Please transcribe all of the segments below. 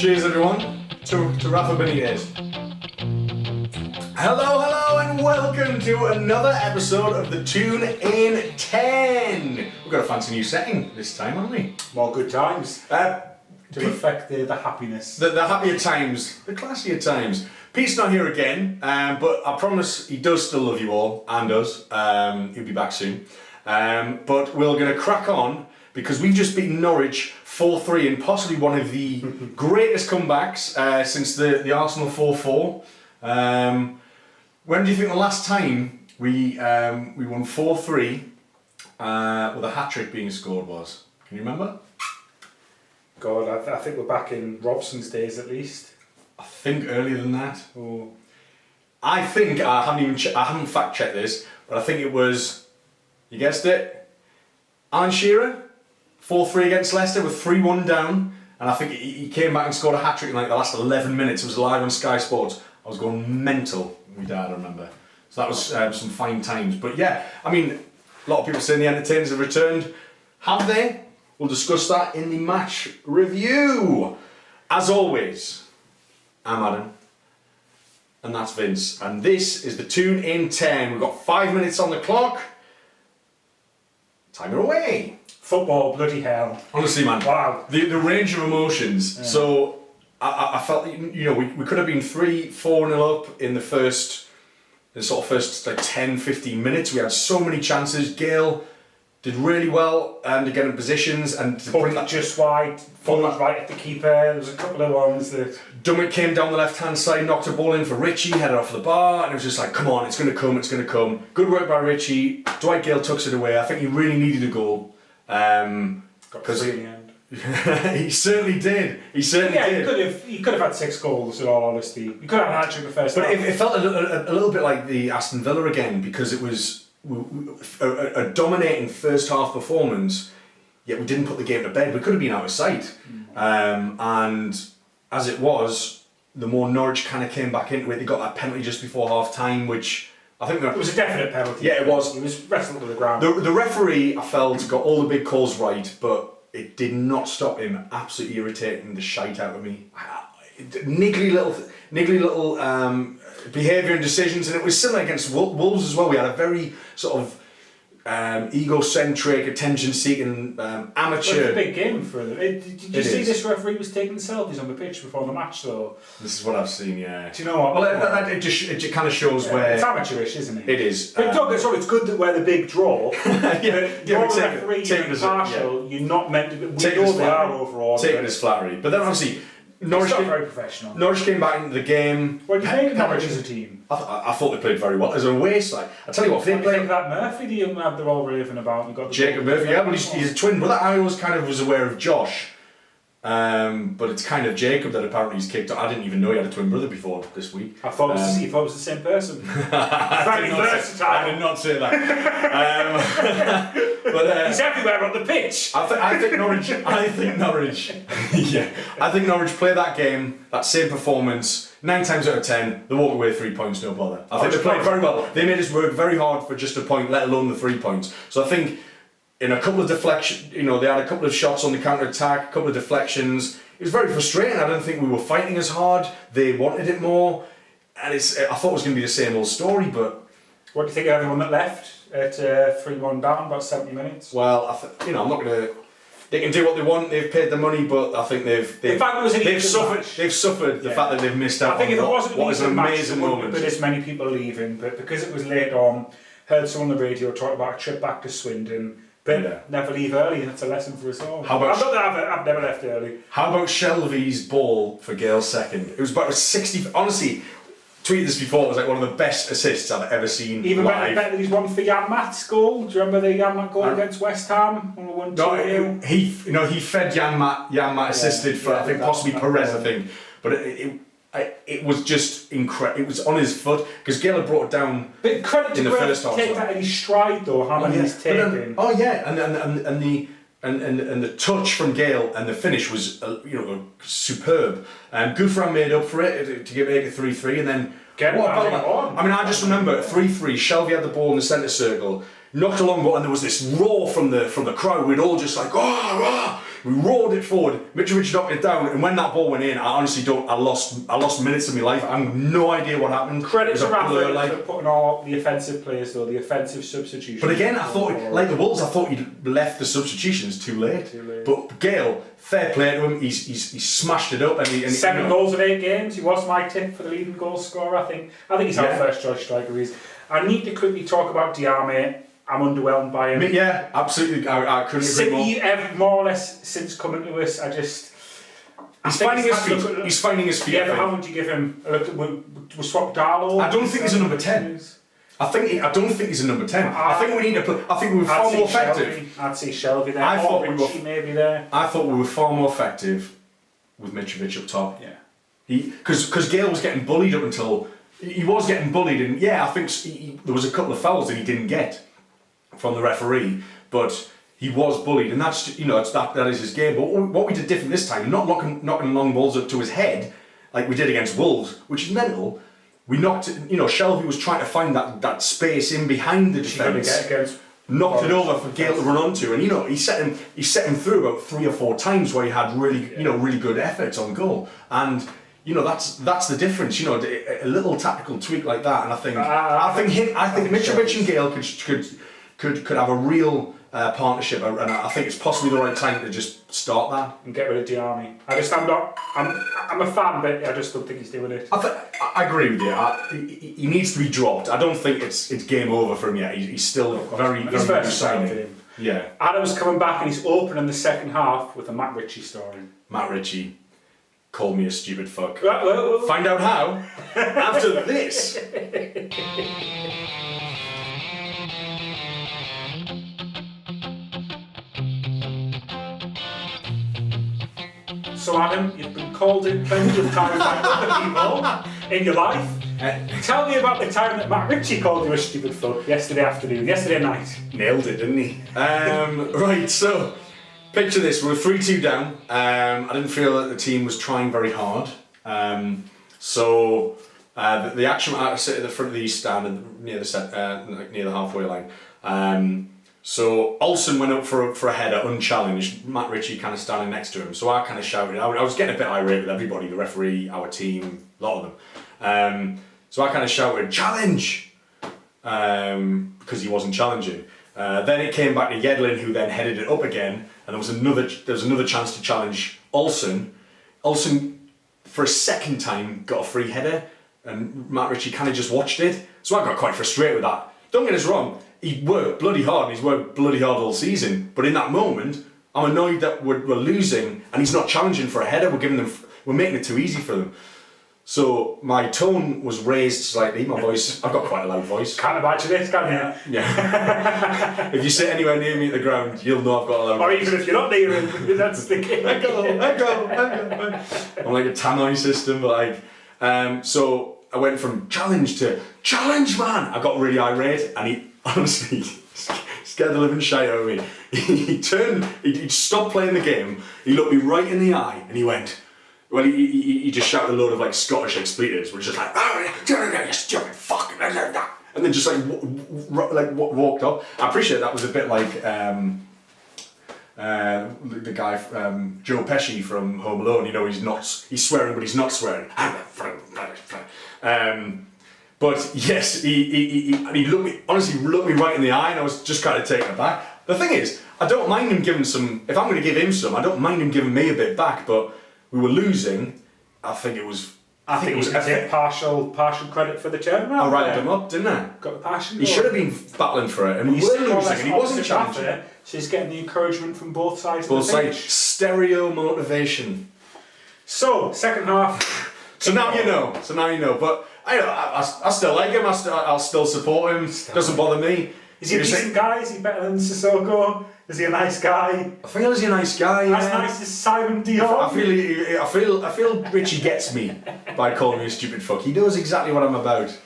Cheers everyone to Rafa Benitez. Hello and welcome to another episode of the Toon in 10. We've got a fancy new setting this time, haven't we? More good times. To reflect the happiness. The happier times, the classier times. Pete's not here again, but I promise he does still love you all, and us. He'll be back soon. But we're going to crack on because we've just beaten Norwich 4-3 in possibly one of the greatest comebacks since the Arsenal 4-4. When do you think the last time we won 4-3 with a hat-trick being scored was? Can you remember? God, I think we're back in Robson's days at least. I think earlier than that. Or I think I haven't fact-checked this, but I think it was. You guessed it. Alan Shearer, 4-3 against Leicester with 3-1 down, and I think he came back and scored a hat-trick in like the last 11 minutes. It was live on Sky Sports. I was going mental with my dad, I remember. So that was some fine times. But yeah, I mean, a lot of people saying the entertainers have returned. Have they? We'll discuss that in the match review. As always, I'm Adam, and that's Vince, and this is the Toon in 10. We've got 5 minutes on the clock. Time away. Football, bloody hell. Honestly, man. Wow. The range of emotions. Yeah. So I felt, we could have been 3-4-0 up in the first like 10-15 minutes. We had so many chances. Gayle did really well to get in positions and to bring that just wide, forward right at the keeper. There was a couple of ones that Dwight came down the left hand side, knocked a ball in for Richie, headed off the bar, and it was just like, come on, it's going to come. Good work by Richie. Dwight Gayle tucks it away. I think he really needed a goal. Got three in the end. He certainly did. He did. He could have had 6 goals. In all honesty, he could have had actually the first. But it felt a little bit like the Aston Villa again, because it was a dominating first half performance, yet we didn't put the game to bed. We could have been out of sight. And as it was, the more Norwich kind of came back into it, they got that penalty just before half time, which I think it was a definite penalty. Yeah, it was. He was wrestling to the ground. The referee, I felt, got all the big calls right, but it did not stop him absolutely irritating the shite out of me. Niggly little behaviour and decisions, and it was similar against Wolves as well. We had a very sort of egocentric, attention-seeking amateur. It's a big game for them. Did you see this referee was taking selfies on the pitch before the match, though? This is what I've seen, yeah. Do you know what? Well, it just kind of shows where it's amateurish, isn't it? It is. But Doug, it's good that we're the big draw. You're the referee, you're impartial. You're not meant to. We know they are overall. Take it as flattery, but then obviously. Norwich not very professional. Norwich came back into the game. What do you think of Norwich as a team? I thought they played very well. As a away side, I tell you what, if they played that Murphy, the young lad they're all raving about. You got Jacob Murphy, yeah, well he's a twin brother. I always kind of was aware of Josh, but it's kind of Jacob that apparently he's kicked. I didn't even know he had a twin brother before this week. I thought it was the same person. Very versatile. I did not say that. But he's everywhere on the pitch. I think Norwich. Yeah, I think Norwich play that game, that same performance. 9 times out of 10, they walk away 3 points, no bother. I think they played very well. They made us work very hard for just a point, let alone the 3 points. So I think in a couple of deflections, they had a couple of shots on the counter attack, a couple of deflections. It was very frustrating. I don't think we were fighting as hard. They wanted it more, and I thought it was going to be the same old story. But what do you think of everyone that left at 3-1 down, about 70 minutes? Well, I'm not going to. They can do what they want. They've paid the money, but I think they've suffered. They've suffered the fact that they've missed out. I think if it wasn't what is an amazing moment. But this many people leaving, but because it was late on, heard someone on the radio talk about a trip back to Swindon. But never leave early. That's a lesson for us all. I've never left early. How about Shelby's ball for Gayle's second? It was about 60. Honestly, tweeted this before. It was like one of the best assists I've ever seen. Even live. better than his one for Janmat's goal. Do you remember the Janmat goal against West Ham? No, he fed Janmat. Janmat assisted for I think possibly Perez. I think, but it was just incredible. It was on his foot because Gayle had brought it down. But credit in to the first half. Take that in his stride though. How many he's taken? And the touch from Gayle and the finish was superb. Gouffran made up for it to make it 3-3, and then I just remember 3-3. Shelby had the ball in the centre circle, knocked a long ball, and there was this roar from the crowd. We'd all just like We roared it forward. Mitrovic knocked it down, and when that ball went in, I honestly don't. I lost minutes of my life. I have no idea what happened. Credit to Rafa for putting all the offensive players though, the offensive substitutions. But again, I thought, like the Wolves, I thought he'd left the substitutions too late. But Gayle, fair play to him. He's smashed it up, and 7 goals in 8 games. He was my tip for the leading goal scorer. I think he's our first choice striker. I need to quickly talk about Diame. I'm underwhelmed by him. Yeah, absolutely. I couldn't agree more. More or less since coming to us, he's finding his feet. He's finding his feet. Yeah, but how would you give him? We swap Darlow. I don't think he's a number 10. I don't think he's a number 10. I think we need to put. I think we were far more effective. I'd say Shelby there. I thought we were maybe there. I thought we were far more effective with Mitrovic up top. Yeah. Because Gayle was getting bullied up until he was getting bullied, and I think there was a couple of fouls that he didn't get from the referee, but he was bullied, and that's that is his game. But what we did different this time, not knocking long balls up to his head like we did against Wolves, which is mental. We knocked it. Shelby was trying to find that space in behind the defence. Knocked it over for Gayle to run onto, and he set him through about 3 or 4 times where he had really good efforts on goal, and that's the difference. A little tactical tweak like that, and I think Mitrovic and Gayle could have a real partnership, and I think it's possibly the right time to just start that and get rid of Diame. I'm a fan, but I just don't think he's doing it. I agree with you. He needs to be dropped. I don't think it's game over for him yet. He's still very good signing. Yeah. Adam's coming back and he's opening the second half with a Matt Ritchie story. Matt Ritchie called me a stupid fuck. Find out how after this. So Adam, you've been called in plenty of times by other people in your life. Tell me about the time that Matt Ritchie called you a stupid fuck yesterday night. Nailed it, didn't he? Right, so picture this, we're 3-2 down. I didn't feel that the team was trying very hard. So the action I sit at the front of the east stand and near the halfway line. So Olsen went up for a header unchallenged, Matt Ritchie kind of standing next to him, so I kind of shouted. I was getting a bit irate with everybody, the referee, our team, a lot of them. So I kind of shouted, challenge! Because he wasn't challenging. Then it came back to Yedlin, who then headed it up again, and there was another chance to challenge Olsen. Olsen, for a second time, got a free header, and Matt Ritchie kind of just watched it. So I got quite frustrated with that. Don't get us wrong, he worked bloody hard, and he's worked bloody hard all season. But in that moment, I'm annoyed that we're losing, and he's not challenging for a header. We're making it too easy for them. So my tone was raised slightly. My voice, I've got quite a loud voice. Can't imagine this, can you? Yeah. If you sit anywhere near me at the ground, you'll know I've got a loud voice. Or even if you're not near him, that's the case. Echo. I'm like a tannoy system, but so I went from challenge to challenge, man. I got really irate, and he honestly scared the living shit out of me. He turned, he stopped playing the game. He looked me right in the eye, and he went. Well, he just shouted a load of like Scottish expletives, which is like, oh, you stupid fuck, and then just walked off. I appreciate that was a bit like the guy Joe Pesci from Home Alone. He's swearing, but he's not swearing. But yes, he looked me right in the eye, and I was just kind of taken aback. The thing is, I don't mind him giving some. If I'm going to give him some, I don't mind him giving me a bit back, but. We were losing. I think it was partial credit for the turnaround. I riled him up, didn't I? Got the passion. He should have been battling for it, and we were losing, and he wasn't challenging. So he's getting the encouragement from both sides. Both sides. Stereo motivation. So second half. So now you know. But I still like him. I'll still support him. Doesn't bother me. Is he a decent guy? Is he better than Sissoko? Is he a nice guy? I feel he's a nice guy. As nice as Simon Dion. I feel Richie gets me by calling me a stupid fuck. He knows exactly what I'm about.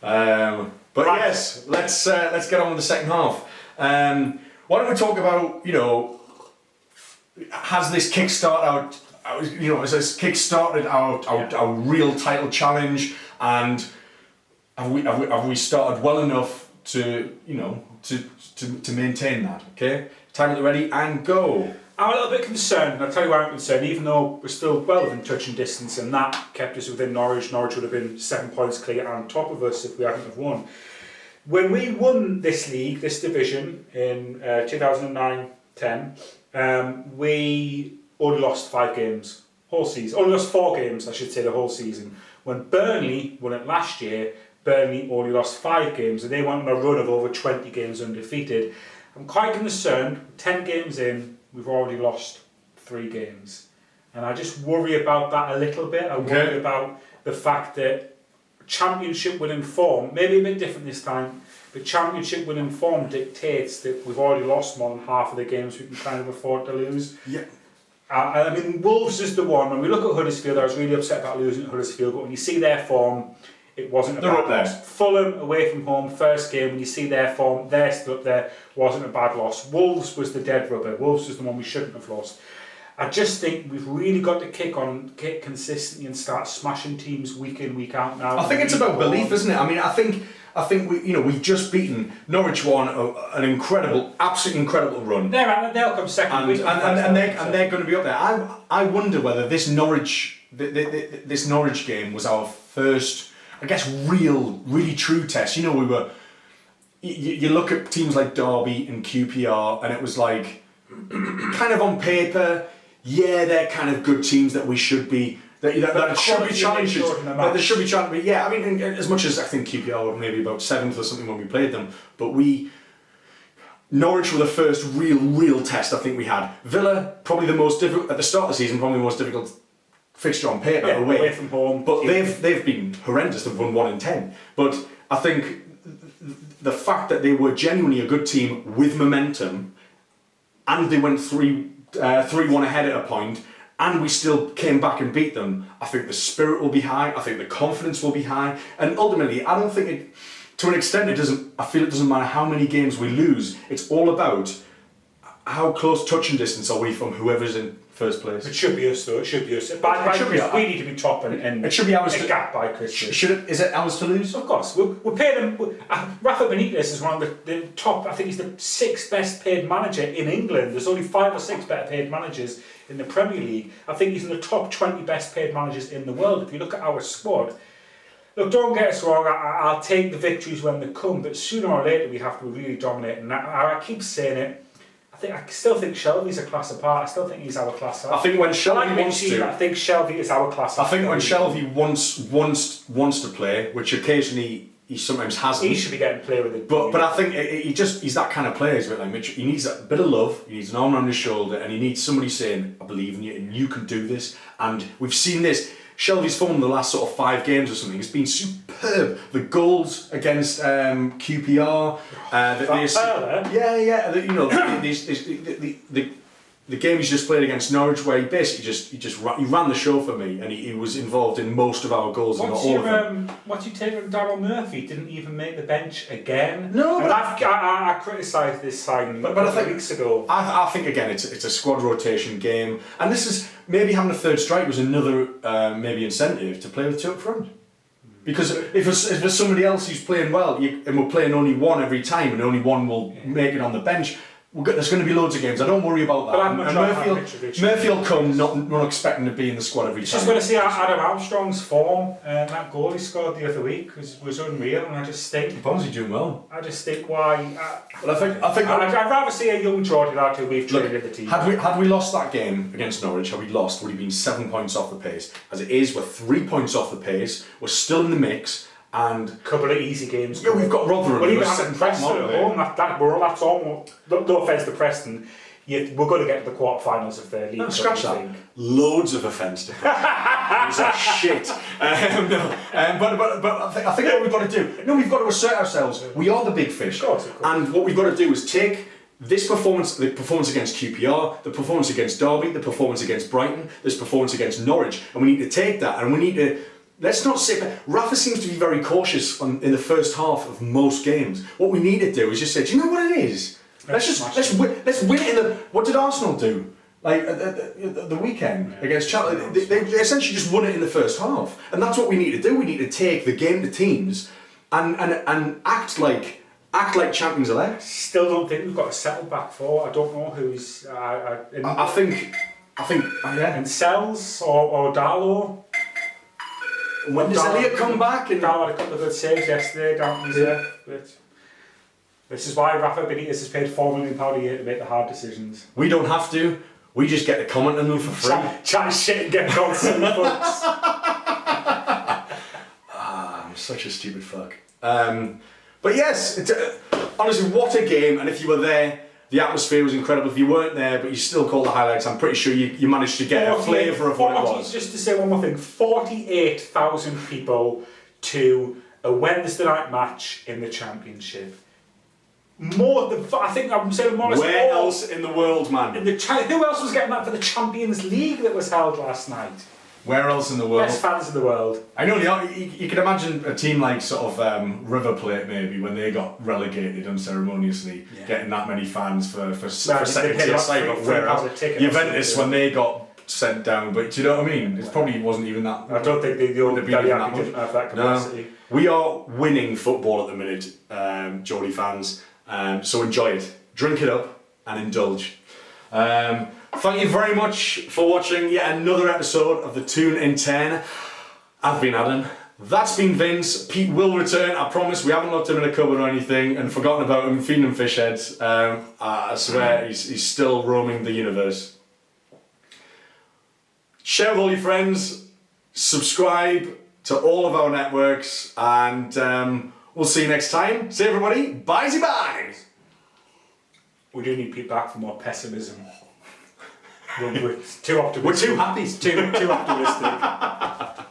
But right. Yes, let's get on with the second half. Why don't we talk about has this kickstarted our real title challenge, and have we started well enough to maintain that? Okay, time at the ready and go. I'm a little bit concerned, and I'll tell you why I'm concerned, even though we're still well within touching distance, and that kept us within Norwich. Norwich would have been 7 points clear on top of us if we hadn't have won. When we won this league, this division, in 2009-10, we only lost 5 games, whole season. Only lost 4 games, I should say, the whole season. When Burnley won it last year, Burnley only lost 5 games, and they went on a run of over 20 games undefeated. I'm quite concerned, 10 games in, we've already lost 3 games. And I just worry about that a little bit. I worry about the fact that championship winning form, maybe a bit different this time, but championship winning form dictates that we've already lost more than half of the games we can kind of afford to lose. Yeah. I mean, Wolves is the one. When we look at Huddersfield, I was really upset about losing at Huddersfield, but when you see their form, it wasn't a bad loss. Fulham away from home, first game, when you see their form, they're still up there, wasn't a bad loss. Wolves was the dead rubber. Wolves was the one we shouldn't have lost. I just think we've really got to kick consistently and start smashing teams week in, week out now. I think it's about belief, isn't it? I mean, I think we've just beaten Norwich, won an incredible, absolutely incredible run. They'll come second week, and they're going to be up there. I wonder whether this Norwich game was our first, I guess, really true test. We were. You look at teams like Derby and QPR, and it was like, kind of on paper, yeah, they're kind of good teams that we should be. That should be challenged. That they should be challenged. But yeah, I mean, as much as I think QPR were maybe about 7th or something when we played them, but Norwich were the first real test I think we had. Villa, probably the most difficult at the start of the season, probably the most difficult fixture on paper away from home. But they've been horrendous. They've won 1 in 10. But I think the fact that they were genuinely a good team with momentum, and they went 3-1 ahead at a point, and we still came back and beat them, I think the spirit will be high, I think the confidence will be high, and ultimately, I don't think to an extent I feel it doesn't matter how many games we lose, it's all about how close touching distance are we from whoever's in first place. It should be us though, it should be us. We need to be top and it should be ours to gap by Christmas. Is it ours to lose? Of course. We're paying them. Rafa Benitez is one of the top, I think he's the 6th best paid manager in England. There's only 5 or 6 better paid managers in the Premier League. I think he's in the top 20 best paid managers in the world. If you look at our squad, look, don't get us wrong, I'll take the victories when they come, but sooner or later we have to really dominate. And I keep saying it, I still think Shelby's a class apart. I still think he's our class apart. I think when Shelby wants to, I think Shelby is our class apart. I think when Shelby wants to play, which occasionally he sometimes hasn't. He should be getting play with it. But I think he's that kind of player. He's a bit like Mitch. He needs a bit of love. He needs an arm around his shoulder, and he needs somebody saying, "I believe in you, and you can do this." And we've seen this. Shelby's form in the last sort of 5 games or something has been superb. The goals against QPR, the game he's just played against Norwich, where he basically he ran the show for me, and he was involved in most of our goals. What's your take on Darryl Murphy? Didn't even make the bench again. No, but I criticised this signing a few weeks ago. I think again it's a squad rotation game, and this is maybe having a third strike was another maybe incentive to play with 2 up front. Because if there's somebody else who's playing well, and we're playing only 1 every time, and only 1 will make it on the bench. There's going to be loads of games. I don't worry about that. And Murphy will come not expecting to be in the squad every time. Just going to see Adam Armstrong's form. That goal he scored the other week was unreal, and I just think. Bonzi doing well. I just think why. Well, I think I'd rather see a young Jordan out who we've traded the team. Had we lost that game against Norwich, would have been 7 points off the pace. As it is, we're 3 points off the pace. We're still in the mix. And a couple of easy games. Yeah, we've got Rotherham. Well, even having Preston at home, that's almost. No offence to Preston, we're going to get to the quarterfinals of their league. No, scratch that. Loads of offence to Preston. These are shit. But I think what we've got to do. No, we've got to assert ourselves. We are the big fish. Of course. And what we've got to do is take this performance, the performance against QPR, the performance against Derby, the performance against Brighton, this performance against Norwich, and we need to take that and we need to. Let's not sit back. Rafa seems to be very cautious in the first half of most games. What we need to do is just say, do you know what it is? Let's win it in the. What did Arsenal do? Like the weekend against Chelsea, they essentially just won it in the first half, and that's what we need to do. We need to take the game to teams and act like act like champions elect. Still don't think we've got a settle back four. I don't know who's. I think, yeah. And Sells or Darlow. When does Elliot come back? And Darlow had a couple of good saves yesterday, down there. But this is why Rafa Benitez has paid £4 million a year to make the hard decisions. we don't have to. We just get to comment on them for free. Chat shit and get goals in the books. I'm such a stupid fuck. But yes, it's honestly, what a game. And if you were there, the atmosphere was incredible. If you weren't there, but you still called the highlights, I'm pretty sure you managed to get a flavour of what it was. Just to say one more thing, 48,000 people to a Wednesday night match in the Championship. I think I'm saying more or less. Where else in the world, man? Who else was getting that for the Champions League that was held last night? Where else in the world? Best fans in the world. I know, you can imagine a team like sort of River Plate maybe, when they got relegated unceremoniously, getting that many fans for second tier side, but where else? Juventus when they got sent down, but do you know what I mean? It probably wasn't even that. I don't think the old Daddy Happy didn't have that capacity. No. We are winning football at the minute, Geordie fans, so enjoy it, drink it up and indulge. Thank you very much for watching yet another episode of the Toon in 10. I've been Adam. That's been Vince. Pete will return, I promise. We haven't locked him in a cupboard or anything and forgotten about him, feeding him fish heads. I swear he's still roaming the universe. Share with all your friends. Subscribe to all of our networks. And we'll see you next time. See everybody. Bye-bye. We do need Pete back for more pessimism. We're too optimistic. We're too happy. Too optimistic.